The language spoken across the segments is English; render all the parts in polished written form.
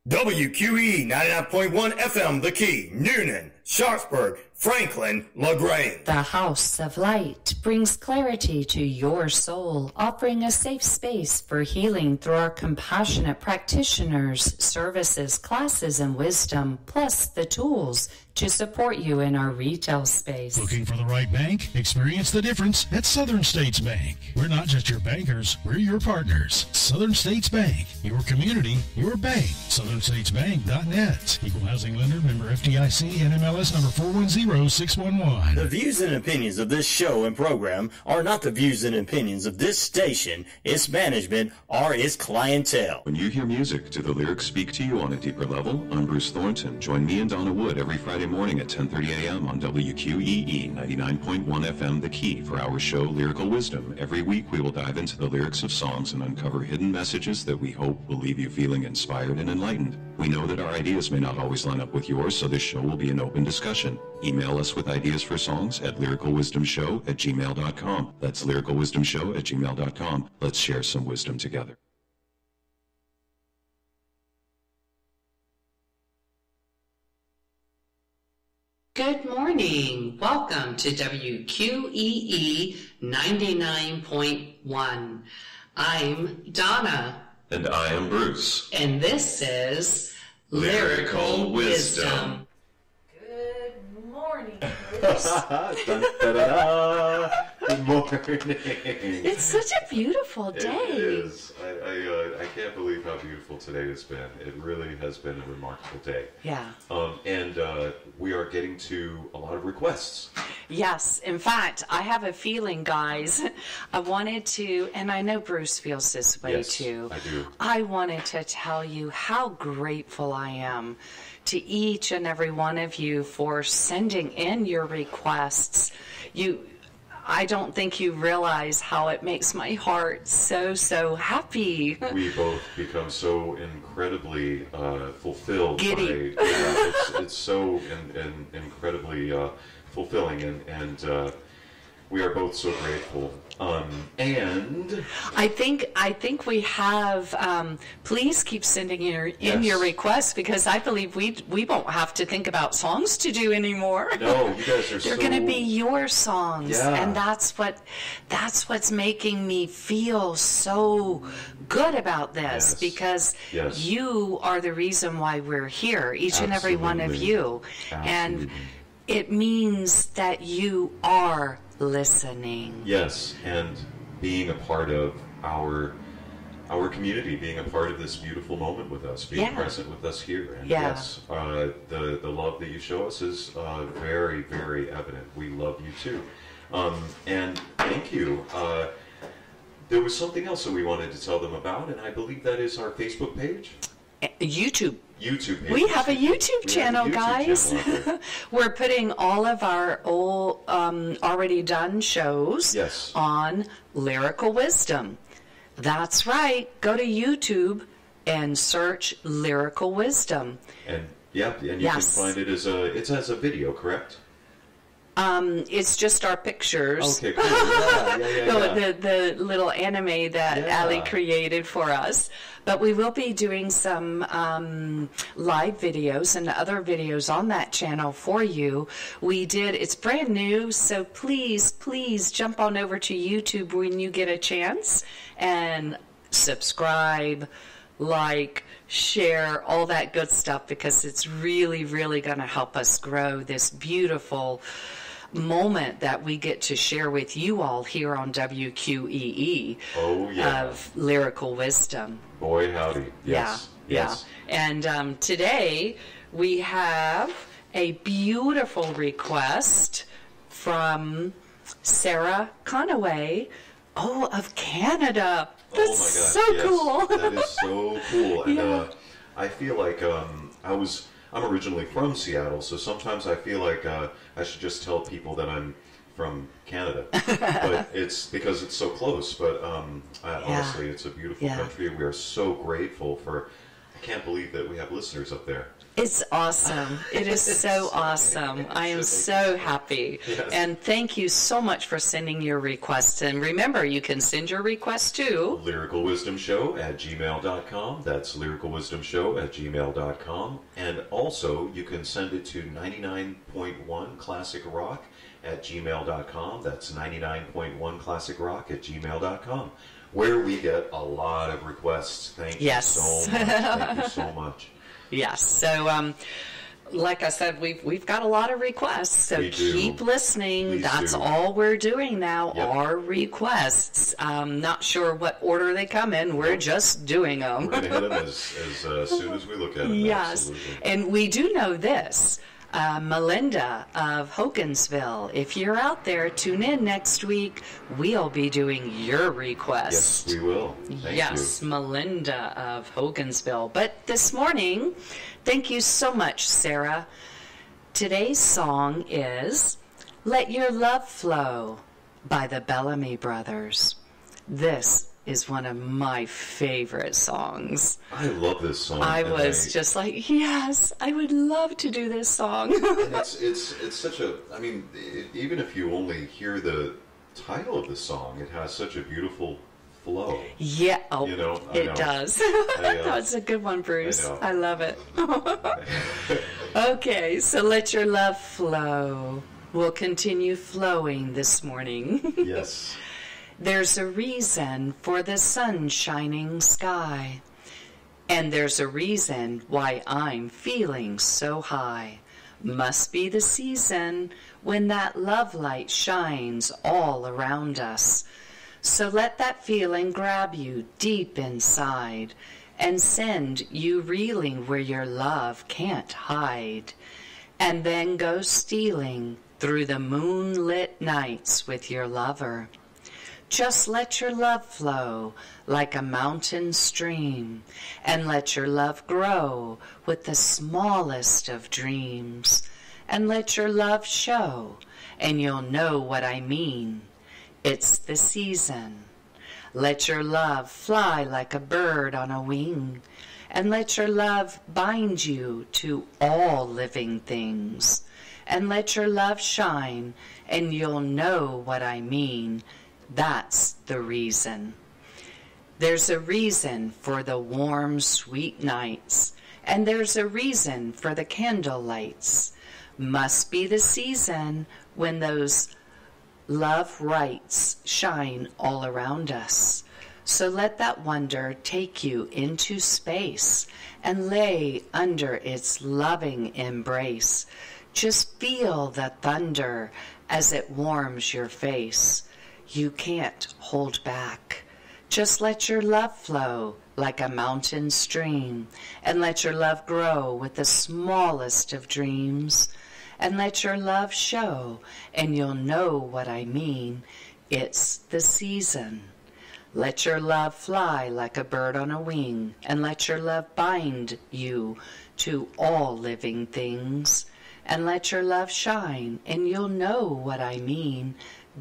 WQEE 99.1 FM, The Key, Newnan, Sharpsburg, Franklin, LaGrange. The House of Light brings clarity to your soul, offering a safe space for healing through our compassionate practitioners, services, classes, and wisdom, plus the tools to support you in our retail space. Looking for the right bank? Experience the difference at Southern States Bank. We're not just your bankers, we're your partners. Southern States Bank, your community, your bank. SouthernStatesBank.net. Equal housing lender, member FDIC, NMLS number 410611. The views and opinions of this show and program are not the views and opinions of this station, its management, or its clientele. When you hear music, do the lyrics speak to you on a deeper level? I'm Bruce Thornton. Join me and Donna Wood every Friday morning at 10:30 a.m. on WQEE 99.1 FM The Key for our show Lyrical Wisdom. Every week we will dive into the lyrics of songs and uncover hidden messages that we hope will leave you feeling inspired and enlightened. We know that our ideas may not always line up with yours, so this show will be an open discussion. Email us with ideas for songs at lyricalwisdomshow@gmail.com. That's lyricalwisdomshow@gmail.com. Let's share some wisdom together. Good morning. Welcome to WQEE 99.1. I'm Donna. And I am Bruce. And this is Lyrical Wisdom. Good morning, Bruce. Good morning. It's such a beautiful day. It is. I can't believe how beautiful today has been. It really has been a remarkable day. Yeah. And we are getting to a lot of requests. Yes. In fact, I have a feeling, guys, I wanted to, and I know Bruce feels this way too. I do. I wanted to tell you how grateful I am to each and every one of you for sending in your requests. I don't think you realize how it makes my heart so happy. We both become so incredibly fulfilled. Giddy. It's so incredibly fulfilling, and we are both so grateful. And I think we have. Please keep sending in your requests, because I believe we won't have to think about songs to do anymore. No, you guys are. They're going to be your songs, and that's what's making me feel so good about this, because you are the reason why we're here, each and every one of you, and it means that you are listening. Yes, and being a part of our community, being a part of this beautiful moment with us, being present with us here. And the love that you show us is very, very evident. We love you too. And thank you. There was something else that we wanted to tell them about, and I believe that is our Facebook page. YouTube page. We have a YouTube channel, guys. We're putting all of our old, already done shows on Lyrical Wisdom. That's right. Go to YouTube and search Lyrical Wisdom. And you can find it as a video, correct? It's just our pictures. Okay, cool. The little anime that Ali created for us. But we will be doing some live videos and other videos on that channel for you. It's brand new, so please jump on over to YouTube when you get a chance and subscribe, like, share, all that good stuff, because it's really, really going to help us grow this beautiful moment that we get to share with you all here on WQEE of Lyrical Wisdom. Boy, howdy. Yes. And today we have a beautiful request from Sarah Conaway, of Canada. That's so cool. That is so cool. And I feel like I'm originally from Seattle, so sometimes I feel like I should just tell people that I'm from Canada. But it's because it's so close. But honestly, it's a beautiful country. We are so grateful for can't believe that we have listeners up there. It's awesome. It is so awesome. I am so happy. Yes. And thank you so much for sending your requests. And remember, you can send your requests to lyricalwisdomshow@gmail.com. That's lyricalwisdomshow@gmail.com. And also, you can send it to 99.1 Classic Rock at gmail.com. That's 99.1 Classic Rock at gmail.com, where we get a lot of requests. Thank you so much. Thank you so much. Yes. So, like I said, we've got a lot of requests. So keep listening. Please That's do. all we're doing now. Yep. Are requests. Not sure what order they come in. We're just doing them. We're going to hit them as soon as we look at them. Yes. Absolutely. And we do know this. Melinda of Hogansville, if you're out there, tune in next week. We'll be doing your request. Yes, we will. Thank Yes, you. Melinda of Hogansville. But this morning, thank you so much, Sarah. Today's song is Let Your Love Flow by the Bellamy Brothers. This is one of my favorite songs. I love this song. I and was just like, yes, I would love to do this song. And it's such a, I mean, even if you only hear the title of the song, it has such a beautiful flow. Yeah, oh, You know, I it know. does. That's a good one, Bruce. know. I love it. Okay, so let your love flow. We'll continue flowing this morning. Yes. There's a reason for the sun-shining sky, and there's a reason why I'm feeling so high. Must be the season when that love light shines all around us. So let that feeling grab you deep inside and send you reeling where your love can't hide, and then go stealing through the moonlit nights with your lover. Just let your love flow like a mountain stream, and let your love grow with the smallest of dreams, and let your love show, and you'll know what I mean. It's the season. Let your love fly like a bird on a wing, and let your love bind you to all living things, and let your love shine, and you'll know what I mean. That's the reason. There's a reason for the warm, sweet nights, and there's a reason for the candle lights. Must be the season when those love rights shine all around us. So let that wonder take you into space and lay under its loving embrace. Just feel the thunder as it warms your face. You can't hold back. Just let your love flow like a mountain stream, and let your love grow with the smallest of dreams, and let your love show, and you'll know what I mean. It's the season. Let your love fly like a bird on a wing, and let your love bind you to all living things, and let your love shine, and you'll know what I mean.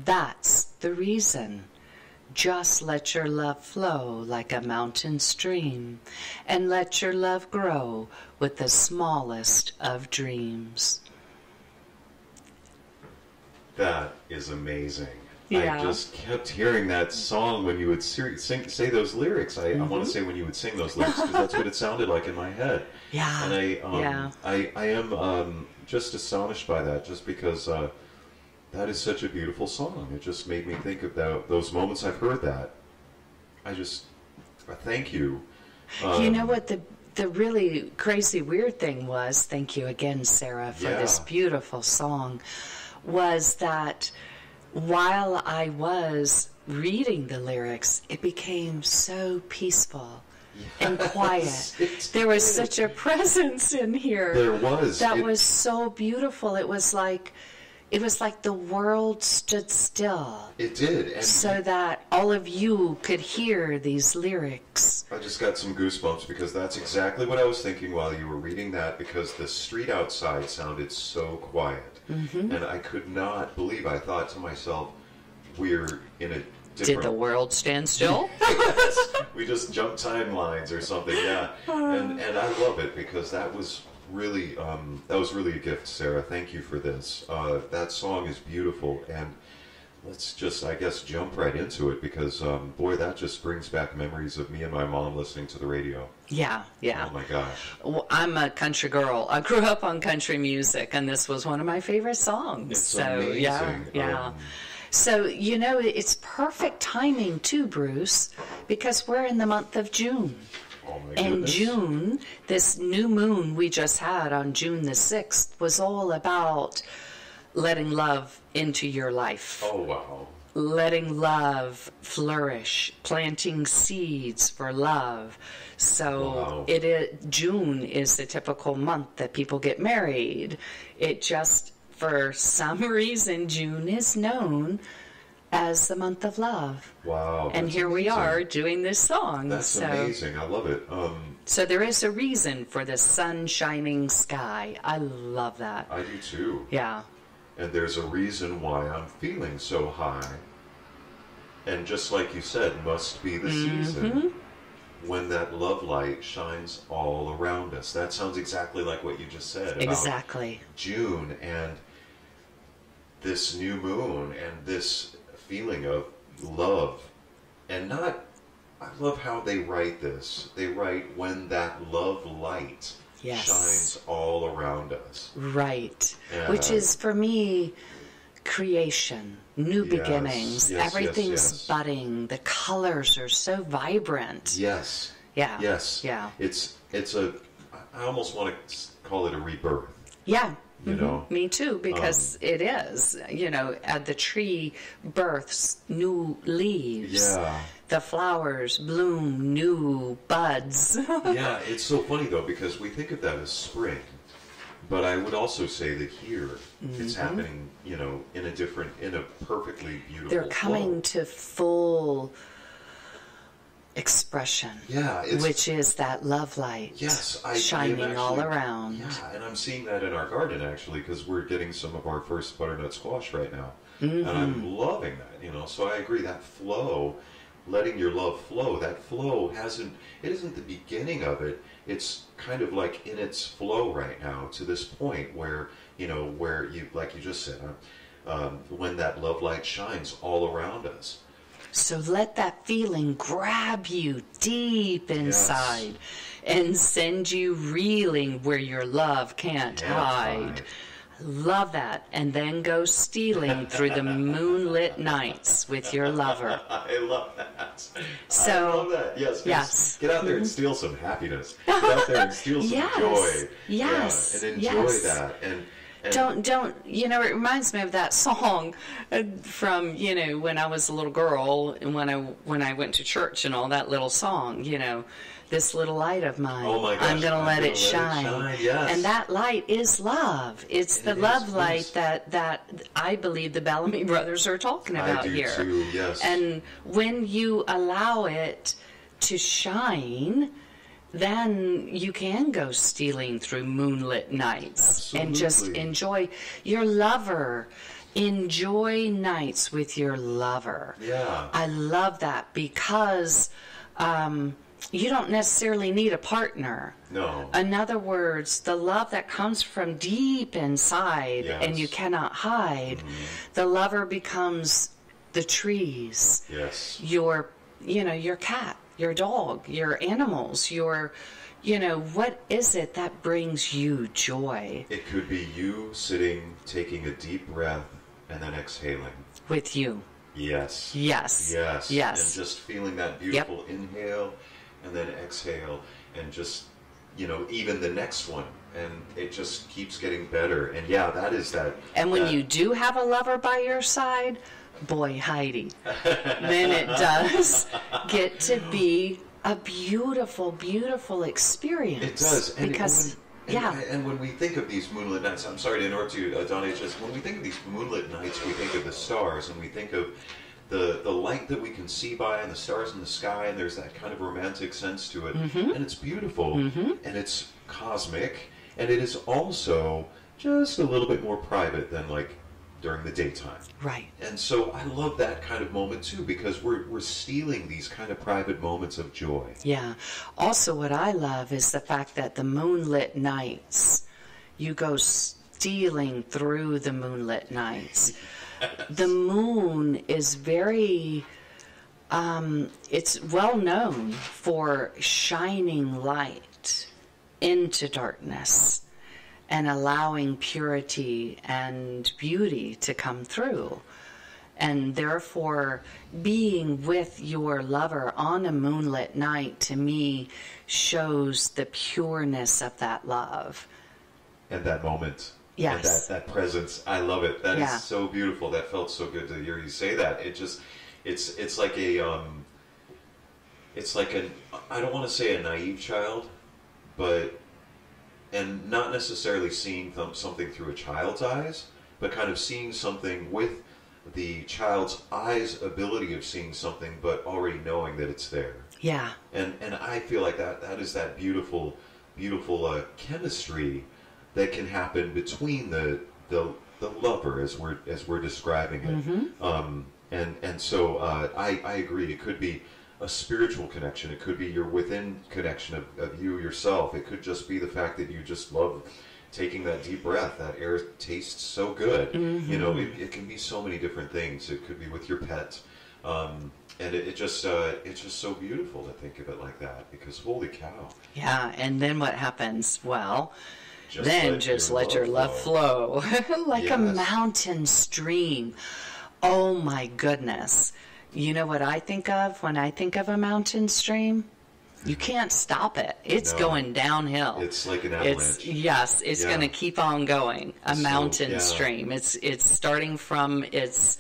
That's the reason. Just let your love flow like a mountain stream, and let your love grow with the smallest of dreams. That is amazing. Yeah. I just kept hearing that song when you would say those lyrics. I want to say when you would sing those lyrics, because that's what it sounded like in my head. Yeah. And I am just astonished by that, just because that is such a beautiful song. It just made me think about those moments I've heard that. I thank you. You know what the really crazy weird thing was, thank you again, Sarah, for this beautiful song, was that while I was reading the lyrics, it became so peaceful and quiet. There was such a presence in here. There was. That was so beautiful. It was like the world stood still. It did. And so that all of you could hear these lyrics. I just got some goosebumps, because that's exactly what I was thinking while you were reading that, because the street outside sounded so quiet. Mm-hmm. And I could not believe, I thought to myself, we're in a Did the world stand still? We just jumped timelines or something, yeah. And I love it because that was really a gift, Sarah. Thank you for this. That song is beautiful, and let's just, I guess, jump right into it because, boy, that just brings back memories of me and my mom listening to the radio. Yeah. Oh my gosh. Well, I'm a country girl. I grew up on country music, and this was one of my favorite songs. It's amazing. Yeah. So, it's perfect timing too, Bruce, because we're in the month of June. Oh my And goodness. June, this new moon we just had on June the 6th was all about letting love into your life. Oh, wow. Letting love flourish, planting seeds for love. So Wow. June is the typical month that people get married. It just, for some reason, June is known as the month of love. Wow. And that's here we amazing. are doing this song. That's amazing. I love it. So there is a reason for the sun shining sky. I love that. I do too. Yeah. And there's a reason why I'm feeling so high. And just like you said, must be the season when that love light shines all around us. That sounds exactly like what you just said about Exactly. June and this new moon and this feeling of love. And not, I love how they write this. They write when that love light Yes. shines all around us. Right. Yeah. Which is, for me, creation, new Yes, beginnings. yes, Everything's yes. budding. The colors are so vibrant. Yes. Yeah. Yes. Yeah. It's a, I almost want to call it a rebirth. Yeah. You know? Me too, because it is. The tree births new leaves. Yeah. The flowers bloom new buds. Yeah, it's so funny though because we think of that as spring, but I would also say that here it's happening, in a perfectly beautiful They're coming flow. to full expression. Yeah, which is that love light. Yes, I shining am all actually- around. Yeah, and I'm seeing that in our garden actually because we're getting some of our first butternut squash right now, and I'm loving that. So I agree that flow, letting your love flow. That flow it isn't the beginning of it. It's kind of like in its flow right now to this point where where you, like you just said, when that love light shines all around us. So let that feeling grab you deep inside and send you reeling where your love can't hide. Love that. And then go stealing through the moonlit nights with your lover. I love that. So, I love that. Yes. Get out there and steal some happiness. Get out there and steal some joy. Yes. Yeah, and enjoy that. And don't it reminds me of that song from when I was a little girl and when I went to church and all, that little song, this little light of mine, oh my gosh, I'm gonna let it shine. Yes. And that light is love. It's the love light that I believe the Bellamy brothers are talking about I do here. too, yes. And when you allow it to shine, then you can go stealing through moonlit nights and just Absolutely. enjoy your lover. Enjoy nights with your lover. Yeah. I love that because you don't necessarily need a partner. No. In other words, the love that comes from deep inside and you cannot hide, the lover becomes the trees. Yes. Your cat, your dog, your animals, what is it that brings you joy? It could be you sitting, taking a deep breath, and then exhaling. With you. Yes. Yes. Yes. Yes. And just feeling that beautiful inhale and then exhale and just, even the next one. And it just keeps getting better. And that is that. And when you do have a lover by your side, boy, Heidi, then it does get to be a beautiful, beautiful experience. It does. And because, and when we think of these moonlit nights, I'm sorry to interrupt you, Donna, it's just when we think of these moonlit nights, we think of the stars and we think of the light that we can see by and the stars in the sky, and there's that kind of romantic sense to it. And it's beautiful, and it's cosmic, and it is also just a little bit more private than like during the daytime. Right. And so I love that kind of moment too, because we're stealing these kind of private moments of joy. Yeah. Also, what I love is the fact that the moonlit nights, you go stealing through the moonlit nights. The moon is very, it's well known for shining light into darkness and allowing purity and beauty to come through. And therefore, being with your lover on a moonlit night, to me, shows the pureness of that love. And that moment. Yes. And that presence. I love it. That Yeah. is so beautiful. That felt so good to hear you say that. It just, it's like a, it's like an, I don't want to say a naive child, but, and not necessarily seeing something through a child's eyes, but kind of seeing something with the child's eyes' ability of seeing something, but already knowing that it's there. Yeah. And I feel like that is that beautiful chemistry that can happen between the lover, as we're describing it. Mm-hmm. And so I agree. It could be a spiritual connection. It could be your within connection of you yourself. It could just be the fact that you just love taking that deep breath. That air tastes so good. Mm-hmm. You know, it can be so many different things. It could be with your pet. And it's just so beautiful to think of it like that, because holy cow. Yeah, and then what happens? Well, Just then let just your let your love flow. Like a Yes. mountain stream. Oh my goodness. You know what I think of when I think of a mountain stream? You can't stop it. It's No. going downhill. It's like an avalanche. It's Yeah. going to keep on going. A So, mountain yeah. stream. It's starting from its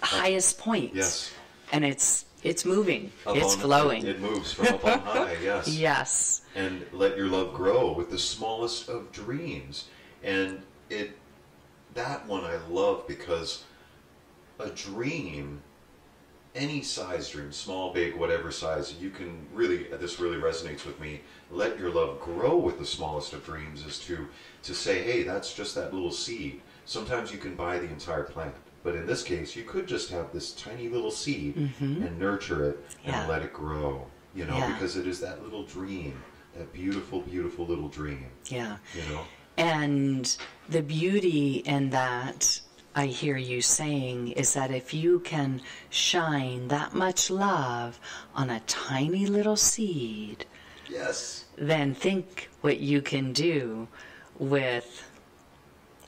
highest point. Yes. And it's moving. Up It's on- flowing. It moves from up on high, yes. Yes. And let your love grow with the smallest of dreams. And that one I love, because a dream, any size dream, small, big, whatever size, you can really, this really resonates with me. Let your love grow with the smallest of dreams is to say, hey, that's just that little seed. Sometimes you can buy the entire plant. But in this case, you could just have this tiny little seed and nurture it and Yeah. let it grow, you know, Yeah. because it is that little dream, that beautiful, beautiful little dream, Yeah. you know. And the beauty in that, I hear you saying, is that if you can shine that much love on a tiny little seed, Yes. then think what you can do with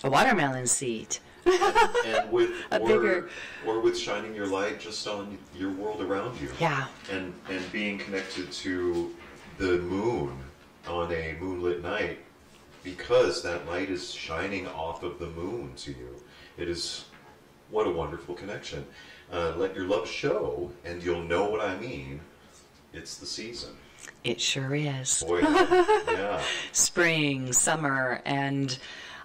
a watermelon seed. And with bigger- or with shining your light just on your world around you. Yeah. And being connected to the moon on a moonlit night, because that light is shining off of the moon to you. It is, what a wonderful connection. Let your love show, and you'll know what I mean. It's the season. It sure is. Boy, yeah. Spring, summer, and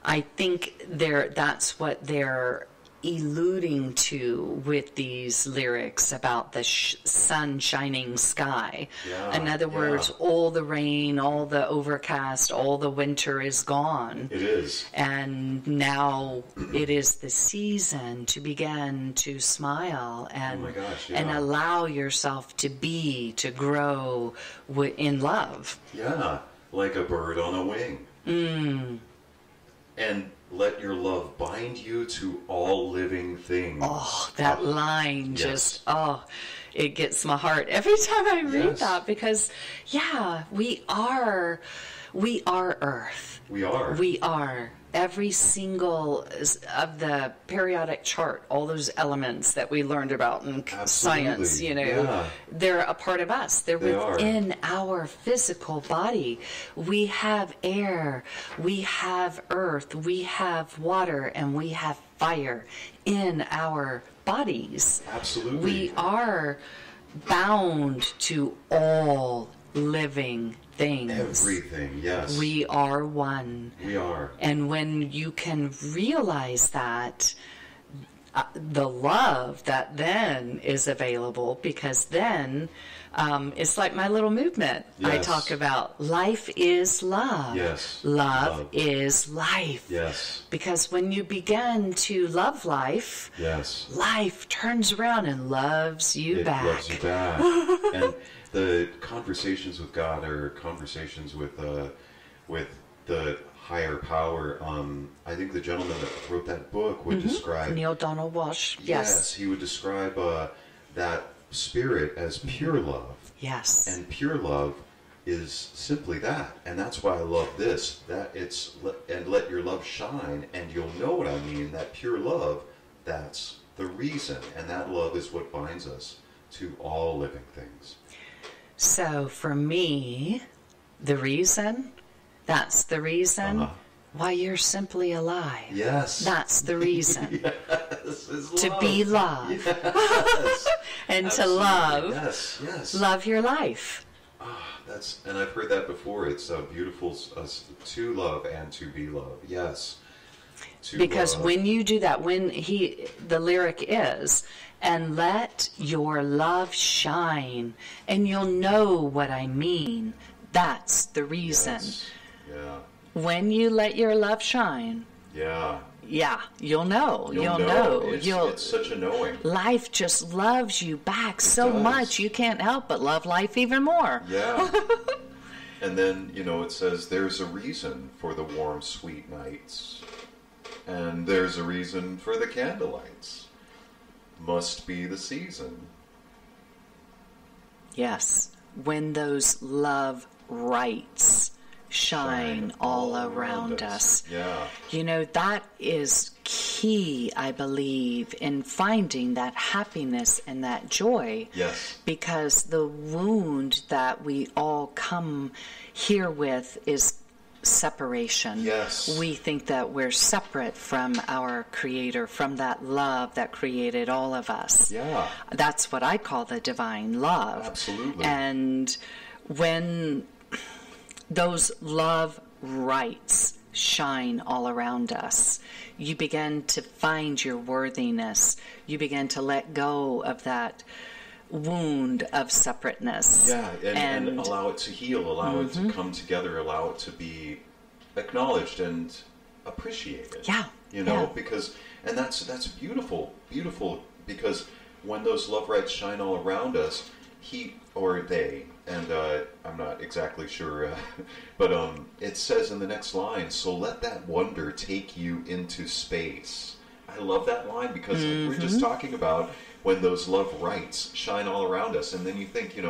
I think that's what they're alluding to with these lyrics about the sun shining sky. Yeah, In other words, all the rain, all the overcast, all the winter is gone. It is. And now it is the season to begin to smile and, Oh my gosh, yeah. and allow yourself to grow in love. Yeah, like a bird on a wing. And let your love bind you to all living things. Oh, that line Yes. it gets my heart every time I read Yes. that, because, yeah, we are Earth. We are. We are. Every single of the periodic chart, all those elements that we learned about in science, yeah. they're a part of us. They're They are. within our physical body. We have air, we have earth, we have water, and we have fire in our bodies. Absolutely. We are bound to all living things. Everything, yes. We are one. We are. And when you can realize that, the love that then is available, because then It's like my little movement. I Yes. talk about life is love. Yes. Love is life. Yes. Because when you begin to love life, Yes. life turns around and loves you It back. loves you back. And the conversations with God are conversations with the higher power. I think the gentleman that wrote that book would describe Neil Donald Walsh. Yes. he would describe that spirit as pure love. Yes. And pure love is simply that. And that's why I love this. And let your love shine. And you'll know what I mean. That pure love, that's the reason. And that love is what binds us to all living things. So for me, that's the reason why you're simply alive. Yes. That's the reason. Yes, is To love. be love. Yes. And Absolutely. to love. Yes, yes. Love your life. And I've heard that before. It's beautiful to love and to be loved. Yes. Because when you do that, the lyric is, and let your love shine, and you'll know what I mean. That's the reason. Yes. Yeah. When you let your love shine, Yeah. you'll know. You'll know. It's such a knowing. Life just loves you back so does. much, you can't help but love life even more. Yeah. And then, it says there's a reason for the warm, sweet nights. And there's a reason for the candlelights. Must be the season. Yes. When those love rights shine all around us. Yeah. That is key, I believe, in finding that happiness and that joy. Yes. Because the wound that we all come here with is separation. Yes. We think that we're separate from our Creator, from that love that created all of us. Yeah. That's what I call the divine love. Absolutely. And when those love rights shine all around us, you begin to find your worthiness. You begin to let go of that wound of separateness. Yeah, and allow it to heal, allow it to come together, allow it to be acknowledged and appreciated. Yeah. Because that's beautiful, because when those love rights shine all around us, he or they, and I'm not exactly sure, but it says in the next line, so let that wonder take you into space. I love that line because like we're just talking about when those love rights shine all around us, and then you think,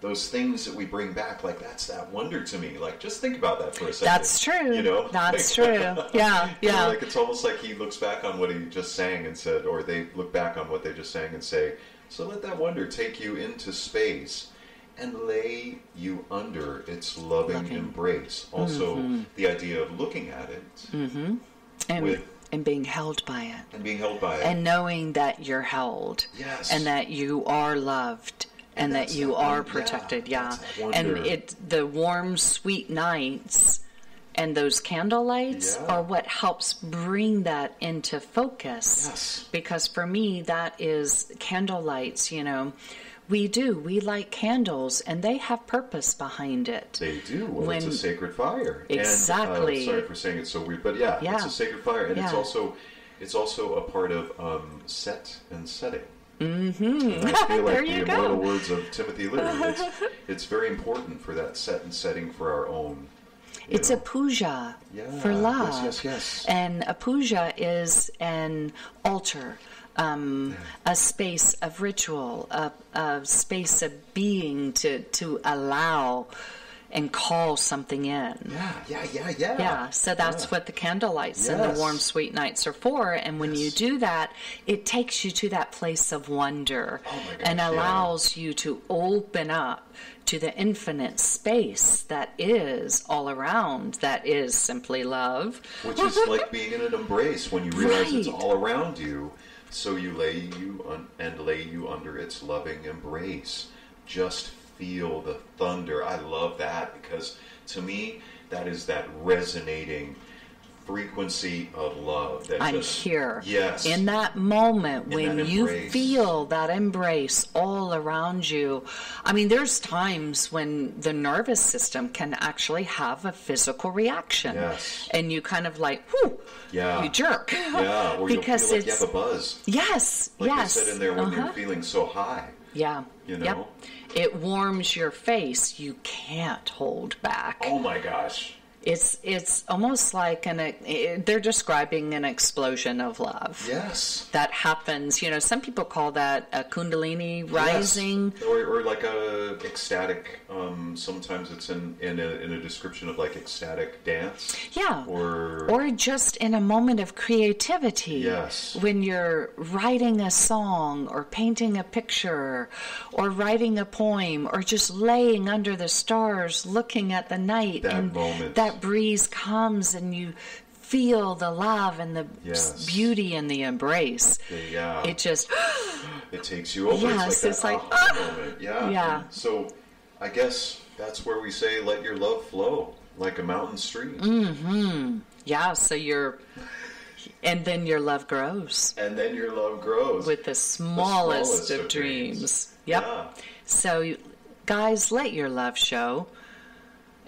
those things that we bring back, like that's that wonder to me. Like just think about that for a second. That's true. That's true. Yeah, yeah. Like it's almost like he looks back on what he just sang and said, or they look back on what they just sang and say, so let that wonder take you into space and lay you under its loving embrace. Also, the idea of looking at it and being held by it. And being held by it. And knowing that you're held. Yes. And that you are loved. And that you are protected. Yeah. And the warm, sweet nights and those candle lights are what helps bring that into focus. Yes. Because for me, that is candle lights, we light candles, and they have purpose behind it. They do. Well, it's a sacred fire. Exactly. And, sorry for saying it so weird, but it's a sacred fire, and it's also a part of set and setting. Mm-hmm. I feel like the immortal words of Timothy Leary. It's very important for that set and setting for our own. It's a puja for love. Yes. And a puja is an altar. A space of ritual, a space of being to allow and call something in. Yeah. Yeah, so that's what the candle lights and the warm, sweet nights are for. And when you do that, it takes you to that place of wonder and allows you to open up to the infinite space that is all around, that is simply love. Which is like being in an embrace when you realize it's all around you. So you lay you under its loving embrace. Just feel the thunder. I love that because to me that is that resonating frequency of love. That I'm just, here. Yes. In that moment when you embrace. feel that embrace all around you. I mean, there's times when the nervous system can actually have a physical reaction. Yes. And you kind of like, whoo, Yeah. you jerk. Yeah, or because you'll feel like you have a buzz. Yes, Like yes. you said in there, when you're feeling so high. Yeah. You know? Yep. It warms your face. You can't hold back. Oh my gosh. It's almost like they're describing an explosion of love. Yes. That happens. You know, some people call that a kundalini rising. Yes. Or like a ecstatic, sometimes it's in a description of like ecstatic dance. Yeah. Or just in a moment of creativity. Yes. When you're writing a song or painting a picture or writing a poem or just laying under the stars looking at the night. That moment. That breeze comes and you feel the love and the beauty and the embrace. Yeah. It just... it takes you over. Yes, it's like that aha moment. Yeah. Yeah. And so I guess that's where we say let your love flow like a mountain stream. Mm-hmm. Yeah, so and then your love grows. And then your love grows. With the smallest of dreams. Yep. Yeah. So, guys, let your love show.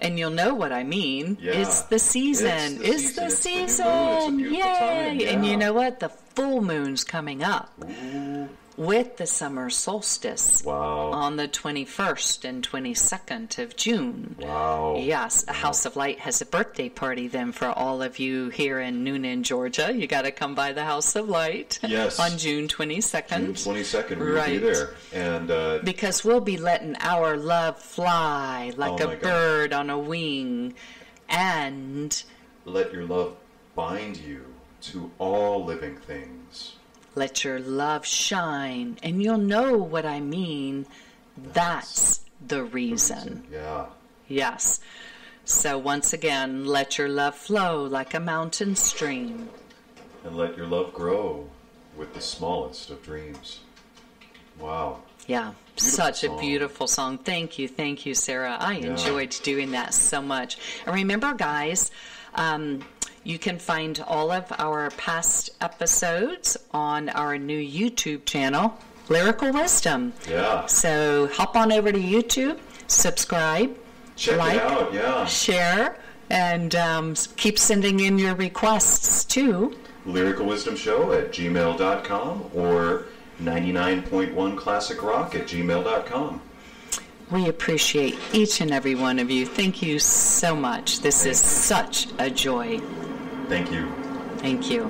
And you'll know what I mean. Yeah. It's the season. It's the season. It's a beautiful time. Yeah. And you know what? The full moon's coming up. Ooh. With the summer solstice. Wow. On the 21st and 22nd of June. Wow. Yes. Wow. House of Light has a birthday party then for all of you here in Newnan, Georgia. You got to come by the House of Light. Yes. On June 22nd. June 22nd. We'll be there. And because we'll be letting our love fly like a bird on a wing. And let your love bind you to all living things. Let your love shine, and you'll know what I mean. That's the reason. Yeah. Yes. So once again, let your love flow like a mountain stream. And let your love grow with the smallest of dreams. Wow. Yeah. Such a beautiful song. Thank you, Sarah. I enjoyed doing that so much. And remember, guys, you can find all of our past episodes on our new YouTube channel, Lyrical Wisdom. Yeah. So hop on over to YouTube, subscribe, check like, it out, yeah. Share, and keep sending in your requests too. lyricalwisdomshow@gmail.com or 99.1 Classic Rock @gmail.com. We appreciate each and every one of you. Thank you so much. This is such a joy. Thank you. Thank you.